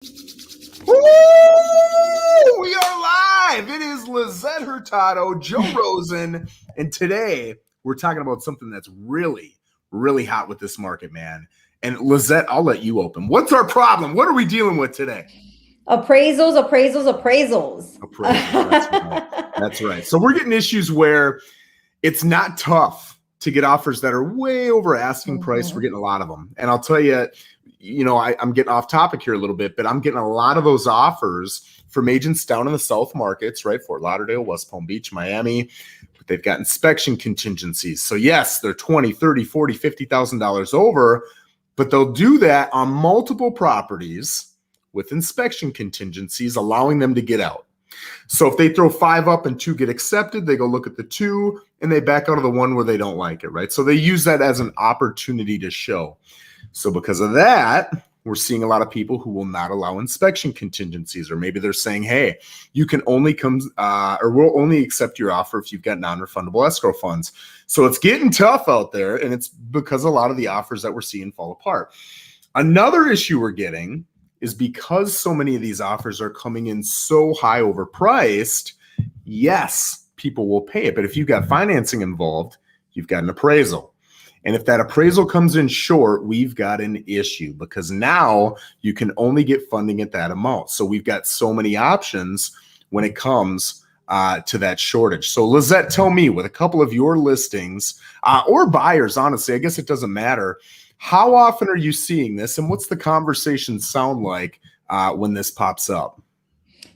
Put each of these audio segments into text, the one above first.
Woo! We are live. It is Lissette, Hurtado, Joe Rosen, and today we're talking about something that's really, really hot with this market, man. And Lissette, I'll let you open. What's our problem? What are we dealing with today? Appraisals. Appraisals. That's right. That's right. So we're getting issues where it's not tough to get offers that are way over asking price. We're getting a lot of them. And I'll tell you, I'm getting off topic here a little bit, but I'm getting a lot of those offers from agents down in the South markets, right? Fort Lauderdale, West Palm Beach, Miami. But they've got inspection contingencies. So yes, they're $20, $30, $40, $50,000 over, but they'll do that on multiple properties with inspection contingencies, allowing them to get out. So if they throw 5 up and 2 get accepted, they go look at the 2 and they back out of the one where they don't like it, right? So they use that as an opportunity to show. So because of that, we're seeing a lot of people who will not allow inspection contingencies, or maybe they're saying, hey, you can only come or we'll only accept your offer if you've got non-refundable escrow funds. So it's getting tough out there, and it's because a lot of the offers that we're seeing fall apart. Another issue we're getting is because so many of these offers are coming in so high overpriced, yes, people will pay it. But if you've got financing involved, you've got an appraisal. And if that appraisal comes in short, we've got an issue, because now you can only get funding at that amount. So we've got so many options when it comes to that shortage. So Lissette, tell me, with a couple of your listings or buyers, honestly, I guess it doesn't matter, how often are you seeing this, and what's the conversation sound like when this pops up?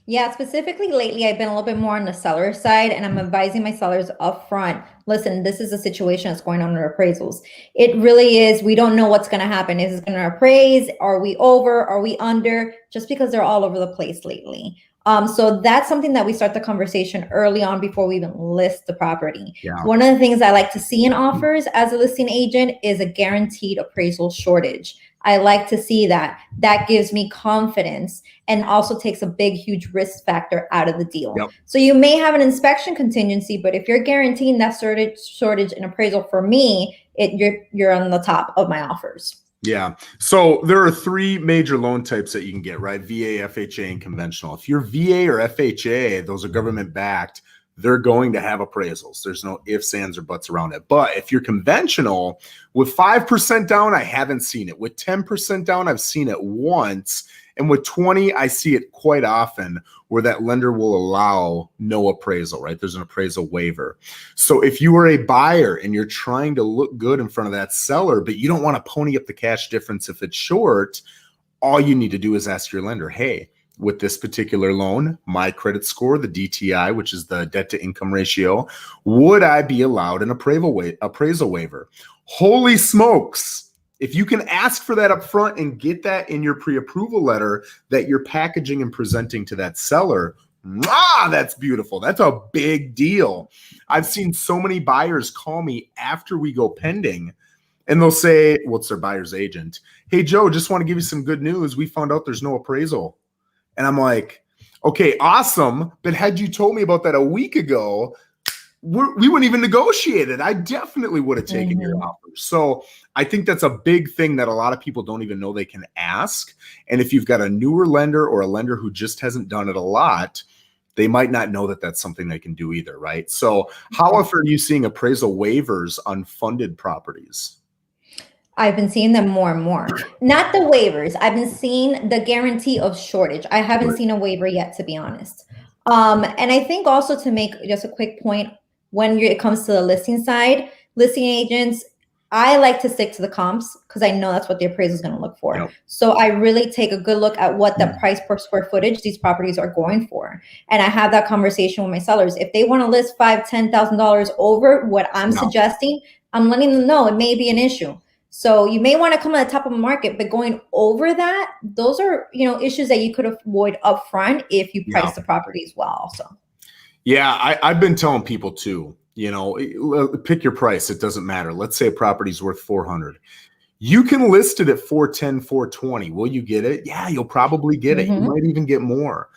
Yeah, specifically lately, I've been a little bit more on the seller side, and I'm advising my sellers up front. Listen, this is a situation that's going on in our appraisals. It really is. We don't know what's going to happen. Is it going to appraise? Are we over? Are we under? Just because they're all over the place lately. So that's something that we start the conversation early on before we even list the property. Yeah. One of the things I like to see in offers as a listing agent is a guaranteed appraisal shortage. I like to see that. That gives me confidence and also takes a big, huge risk factor out of the deal. Yep. So you may have an inspection contingency, but if you're guaranteeing that shortage in appraisal, for me, you're on the top of my offers. Yeah. So there are 3 major loan types that you can get, right? VA, FHA, and conventional. If you're VA or FHA, those are government backed, they're going to have appraisals. There's no ifs, ands, or buts around it. But if you're conventional, with 5% down, I haven't seen it. With 10% down, I've seen it once. And with 20, I see it quite often, where that lender will allow no appraisal, right? There's an appraisal waiver. So if you are a buyer and you're trying to look good in front of that seller, but you don't want to pony up the cash difference if it's short, all you need to do is ask your lender, hey, with this particular loan, my credit score, the DTI, which is the debt to income ratio, would I be allowed an appraisal waiver? Holy smokes. If you can ask for that up front and get that in your pre-approval letter that you're packaging and presenting to that seller, that's beautiful. That's a big deal. I've seen so many buyers call me after we go pending, and they'll say, what's their buyer's agent? Hey, Joe, just want to give you some good news. We found out there's no appraisal. And I'm like, okay, awesome. But had you told me about that a week ago, we wouldn't even negotiate it. I definitely would have taken your offer. So I think that's a big thing that a lot of people don't even know they can ask. And if you've got a newer lender or a lender who just hasn't done it a lot, they might not know that that's something they can do either, right? So how often are you seeing appraisal waivers on funded properties? I've been seeing them more and more. Not the waivers. I've been seeing the guarantee of shortage. I haven't seen a waiver yet, to be honest. And I think also, to make just a quick point, when it comes to the listing side, listing agents, I like to stick to the comps because I know that's what the appraisal is going to look for. Yep. So I really take a good look at what the price per square footage these properties are going for. And I have that conversation with my sellers. If they want to list $5,000, $10,000 over what I'm suggesting, I'm letting them know it may be an issue. So you may want to come at the top of the market, but going over that, those are, issues that you could avoid up front if you price the properties well also. Yeah, I've been telling people too, pick your price. It doesn't matter. Let's say a property's worth $400. You can list it at $410, $420. Will you get it? Yeah, you'll probably get it. You might even get more.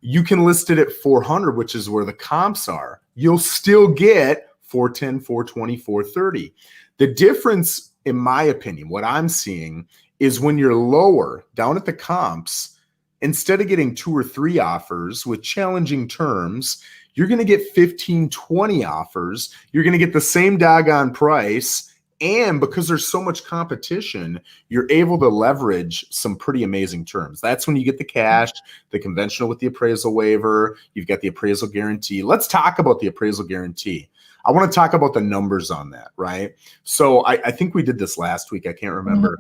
You can list it at $400, which is where the comps are. You'll still get $410, $420, $430. The difference, in my opinion, what I'm seeing is when you're lower down at the comps instead of getting 2 or 3 offers with challenging terms, you're going to get 15, 20 offers. You're going to get the same doggone price. And because there's so much competition, you're able to leverage some pretty amazing terms. That's when you get the cash, the conventional with the appraisal waiver. You've got the appraisal guarantee. Let's talk about the appraisal guarantee. I want to talk about the numbers on that, right? So I think we did this last week. I can't remember.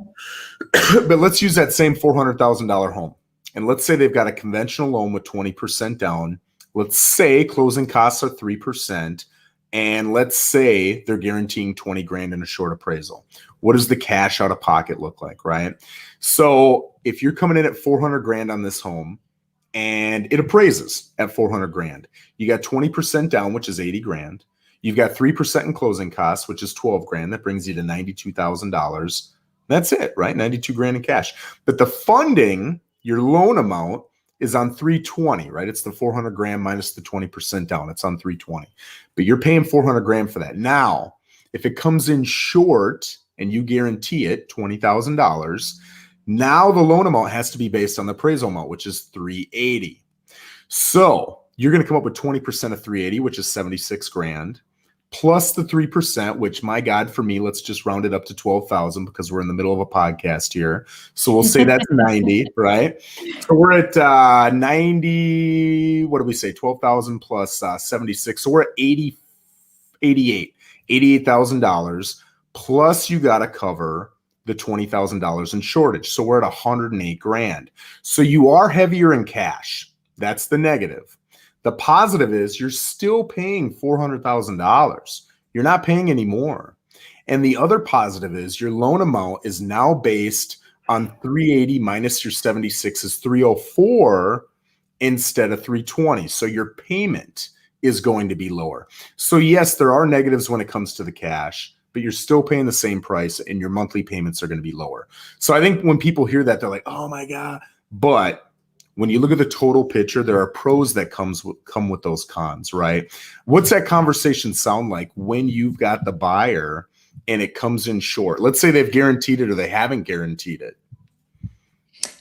But let's use that same $400,000 home. And let's say they've got a conventional loan with 20% down. Let's say closing costs are 3%. And let's say they're guaranteeing 20 grand in a short appraisal. What does the cash out of pocket look like, right? So if you're coming in at 400 grand on this home and it appraises at 400 grand, you got 20% down, which is 80 grand. You've got 3% in closing costs, which is 12 grand. That brings you to $92,000. That's it, right? 92 grand in cash. But the funding, your loan amount, is on 320, right? It's the 400 grand minus the 20% down. It's on 320. But you're paying 400 grand for that. Now, if it comes in short and you guarantee it $20,000, now the loan amount has to be based on the appraisal amount, which is 380. So you're going to come up with 20% of 380, which is 76 grand. Plus the 3%, which, my God, for me, let's just round it up to 12,000 because we're in the middle of a podcast here. So we'll say that's 90, right? So we're at 90, what do we say? 12,000 plus 76. So we're at 88,000 plus you got to cover the $20,000 in shortage. So we're at 108 grand. So you are heavier in cash. That's the negative. The positive is you're still paying $400,000. You're not paying any more. And the other positive is your loan amount is now based on 380 minus your 76 is 304 instead of 320. So your payment is going to be lower. So yes, there are negatives when it comes to the cash, but you're still paying the same price and your monthly payments are going to be lower. So I think when people hear that, they're like, oh my God. But when you look at the total picture, there are pros that come with those cons, right? What's that conversation sound like when you've got the buyer and it comes in short? Let's say they've guaranteed it or they haven't guaranteed it.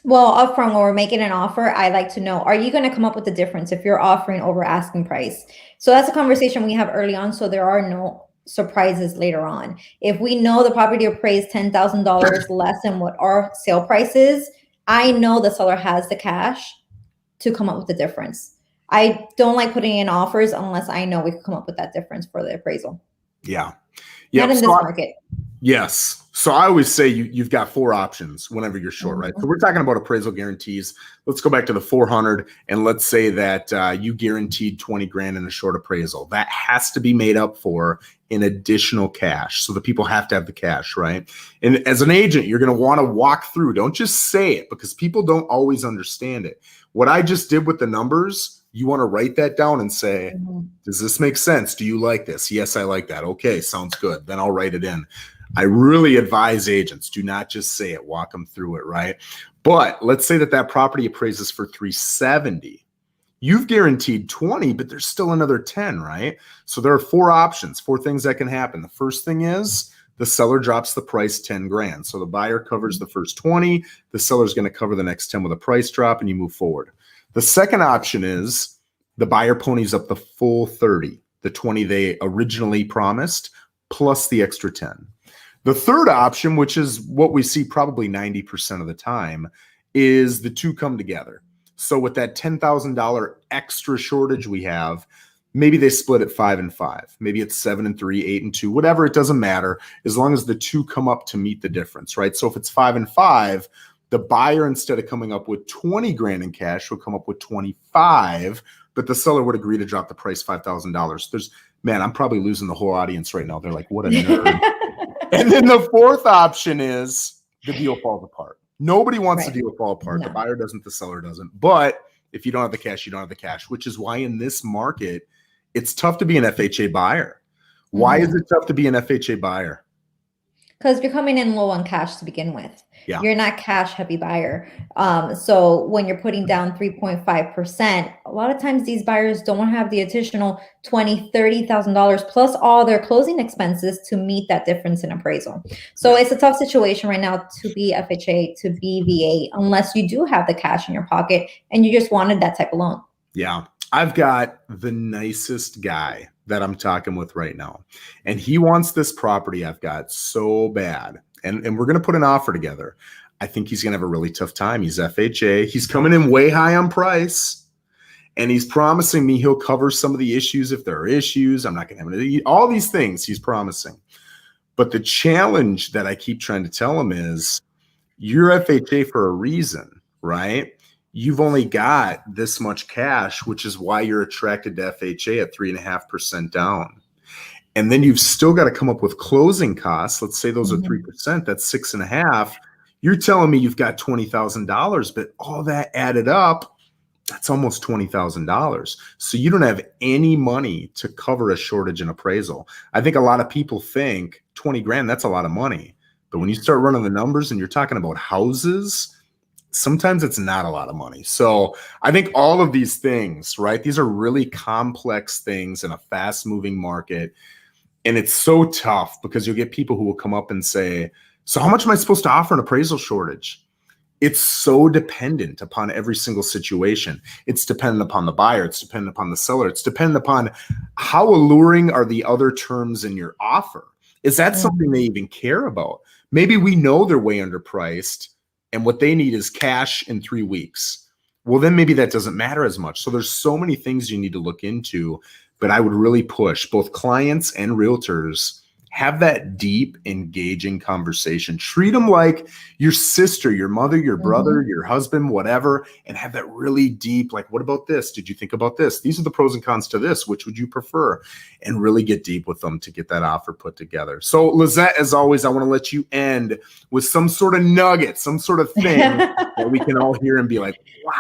Well, upfront, when we're making an offer, I like to know, are you going to come up with the difference if you're offering over asking price? So that's a conversation we have early on, so there are no surprises later on. If we know the property appraised $10,000 less than what our sale price is, I know the seller has the cash to come up with the difference. I don't like putting in offers unless I know we can come up with that difference for the appraisal. Yeah. Not in this market. Yes. So I always say you've got 4 options whenever you're short, right? So we're talking about appraisal guarantees. Let's go back to the 400 and let's say that you guaranteed 20 grand in a short appraisal. That has to be made up for in additional cash. So the people have to have the cash, right? And as an agent, you're going to want to walk through. Don't just say it because people don't always understand it. What I just did with the numbers, you want to write that down and say, does this make sense? Do you like this? Yes, I like that. Okay, sounds good. Then I'll write it in. I really advise agents, do not just say it, walk them through it, right? But let's say that property appraises for 370. You've guaranteed 20, but there's still another 10, right? So there are 4 options, 4 things that can happen. The first thing is the seller drops the price 10 grand. So the buyer covers the first 20, the seller's going to cover the next 10 with a price drop and you move forward. The second option is the buyer ponies up the full 30, the 20 they originally promised, plus the extra 10. The third option, which is what we see probably 90% of the time, is the 2 come together. So with that $10,000 extra shortage we have, maybe they split it 5 and 5. Maybe it's 7 and 3, 8 and 2, whatever. It doesn't matter as long as the 2 come up to meet the difference, right? So if it's 5 and 5, the buyer, instead of coming up with 20 grand in cash, will come up with 25, but the seller would agree to drop the price $5,000. Man, I'm probably losing the whole audience right now. They're like, what a nerd. And then the fourth option is the deal falls apart. Nobody wants the deal to fall apart. No. The buyer doesn't, the seller doesn't. But if you don't have the cash, you don't have the cash, which is why in this market, it's tough to be an FHA buyer. Why is it tough to be an FHA buyer? because you're coming in low on cash to begin with. Yeah. You're not cash heavy buyer. So when you're putting down 3.5%, a lot of times these buyers don't have the additional $20,000, $30,000 plus all their closing expenses to meet that difference in appraisal. So it's a tough situation right now to be FHA, to be VA, unless you do have the cash in your pocket and you just wanted that type of loan. Yeah. I've got the nicest guy that I'm talking with right now, and he wants this property I've got so bad. And we're going to put an offer together. I think he's going to have a really tough time. He's FHA. He's coming in way high on price, and he's promising me he'll cover some of the issues if there are issues. I'm not going to have any, all these things he's promising. But the challenge that I keep trying to tell him is, you're FHA for a reason, right? You've only got this much cash, which is why you're attracted to FHA at 3.5% down. And then you've still got to come up with closing costs. Let's say those are 3%, that's 6.5%. You're telling me you've got $20,000, but all that added up, that's almost $20,000. So you don't have any money to cover a shortage in appraisal. I think a lot of people think 20 grand, that's a lot of money. But when you start running the numbers and you're talking about houses, sometimes it's not a lot of money. So I think all of these things, right? These are really complex things in a fast moving market. And it's so tough because you'll get people who will come up and say, so how much am I supposed to offer an appraisal shortage? It's so dependent upon every single situation. It's dependent upon the buyer. It's dependent upon the seller. It's dependent upon how alluring are the other terms in your offer. Is that something they even care about? Maybe we know they're way underpriced and what they need is cash in 3 weeks. Well, then maybe that doesn't matter as much. So there's so many things you need to look into, but I would really push both clients and realtors, have that deep, engaging conversation. Treat them like your sister, your mother, your brother, your husband, whatever, and have that really deep, like, what about this? Did you think about this? These are the pros and cons to this. Which would you prefer? And really get deep with them to get that offer put together. So Lissette, as always, I want to let you end with some sort of nugget, some sort of thing that we can all hear and be like, wow.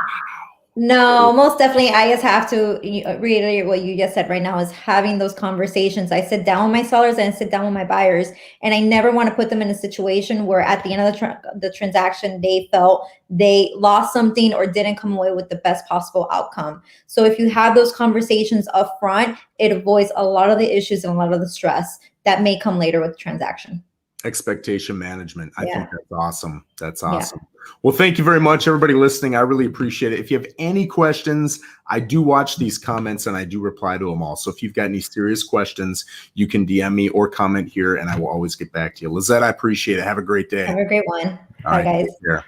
No, most definitely. I just have to reiterate what you just said right now is having those conversations. I sit down with my sellers and I sit down with my buyers, and I never want to put them in a situation where at the end of the transaction, they felt they lost something or didn't come away with the best possible outcome. So if you have those conversations up front, it avoids a lot of the issues and a lot of the stress that may come later with the transaction. Expectation management. I think that's awesome. That's awesome. Well, thank you very much, everybody listening. I really appreciate it. If you have any questions, I do watch these comments and I do reply to them all. So if you've got any serious questions, you can DM me or comment here and I will always get back to you. Lissette, I appreciate it. Have a great day. Have a great one. All Bye, right, guys.